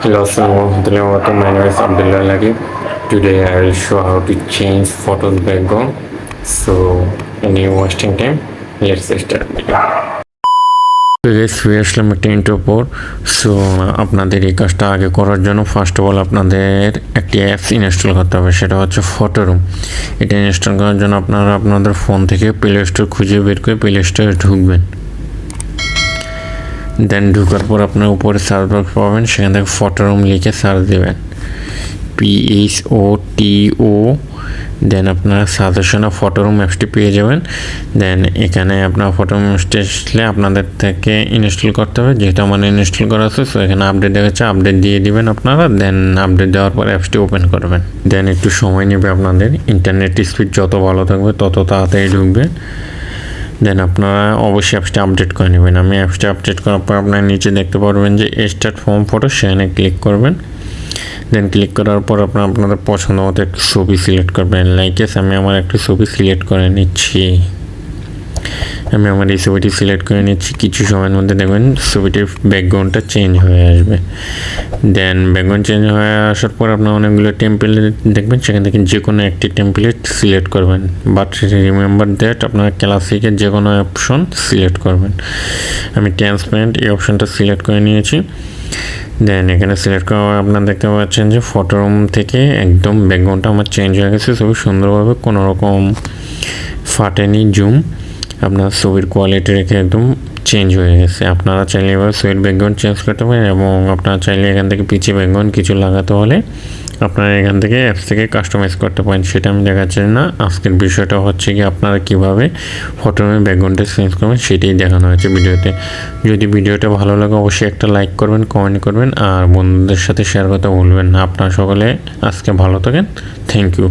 Hello, Assalamualaikum. My name is Abdullah Rakib. Today I will show how to change photos background. So, any wasting time, let's start. ফিরে আসলাম একটা intro পর। So আপনাদের এই কাজটা আগে করার জন্য ফার্স্ট অফ অল আপনাদের একটি অ্যাপস ইনস্টল করতে হবে, সেটা হচ্ছে ফটোরুম। এটা ইনস্টল করার জন্য আপনারা আপনাদের ফোন থেকে প্লে স্টোর খুঁজে বের করে প্লে স্টোরে ঢুকবেন। দেন ঢুকার পর আপনার উপরে সার্চ বক্স পাবেন, সেখান থেকে ফটোরুম লিখে সার্চ দেবেন, PHOTO। দেন আপনার সাজেশনে ফটোরুম অ্যাপসটি পেয়ে যাবেন। দেন এখানে আপনার ফটোরুম অ্যাপসটি আসলে আপনাদের থেকে ইনস্টল করতে হবে, যেহেতু আমার ইনস্টল করা আছে। সো এখানে আপডেট দেখাচ্ছে, আপডেট দিয়ে দিবেন আপনারা। দেন আপডেট দেওয়ার পর অ্যাপসটি ওপেন করবেন। দেন একটু সময় নেবে আপনাদের, ইন্টারনেট স্পিড যত ভালো থাকবে তত তাড়াতাড়ি ঢুকবে। দেন আপনারা অবশ্যই অ্যাপসটা আপডেট করে নেবেন। আমি অ্যাপসটা আপডেট করার পর আপনারা নিচে দেখতে পারবেন যে স্টার্ট ফ্রম ফটো, সেখানে ক্লিক করবেন। দেন ক্লিক করার পর আপনারা আপনাদের পছন্দ মতো একটি ছবি সিলেক্ট করবেন। লাইকেস আমি আমার একটি ছবি সিলেক্ট করে নিচ্ছি। আমি আমার এই ছবিটি সিলেক্ট করে নিচ্ছি। কিছু সময়ের মধ্যে দেখবেন ছবিটির ব্যাকগ্রাউন্ডটা চেঞ্জ হয়ে আসবে। দেন ব্যাকগ্রাউন্ড চেঞ্জ হয়ে আসার পর আপনার অনেকগুলো টেমপ্লেট দেখবেন, সেখান থেকে যে কোনো একটি টেমপ্লেট সিলেক্ট করবেন। বাট রিমেম্বার দ্যাট আপনার ক্লাসিকের যে কোনো অপশন সিলেক্ট করবেন। আমি ট্রান্সপারেন্ট এই অপশনটা সিলেক্ট করে নিয়েছি। দেন এখানে সিলেক্ট করা আপনারা দেখতে পাচ্ছেন যে ফটোরুম থেকে একদম ব্যাকগ্রাউন্ডটা আমার চেঞ্জ হয়ে গেছে। ছবি সুন্দরভাবে কোনো রকম ফাটেনি, জুম আপনার ছবির কোয়ালিটি রেখে একদম চেঞ্জ হয়ে গেছে। আপনারা চাইলে এবার ছবির ব্যাকগ্রাউন্ড চেঞ্জ করতে পারেন, এবং আপনারা চাইলে এখান থেকে পিছিয়ে ব্যাকগ্রাউন্ড কিছু লাগাতে হলে আপনারা এখান থেকে অ্যাপস থেকে কাস্টমাইজ করতে পারেন। সেটা আমি দেখাচ্ছি না। আজকের বিষয়টা হচ্ছে কি আপনারা কীভাবে ফটোরুমের ব্যাকগ্রাউন্ডটা চেঞ্জ করবেন সেটাই দেখানো হয়েছে ভিডিওতে। যদি ভিডিওটা ভালো লাগে অবশ্যই একটা লাইক করবেন, কমেন্ট করবেন, আর বন্ধুদের সাথে শেয়ার করতে ভুলবেন না। আপনারা সকলে আজকে ভালো থাকেন। Thank you.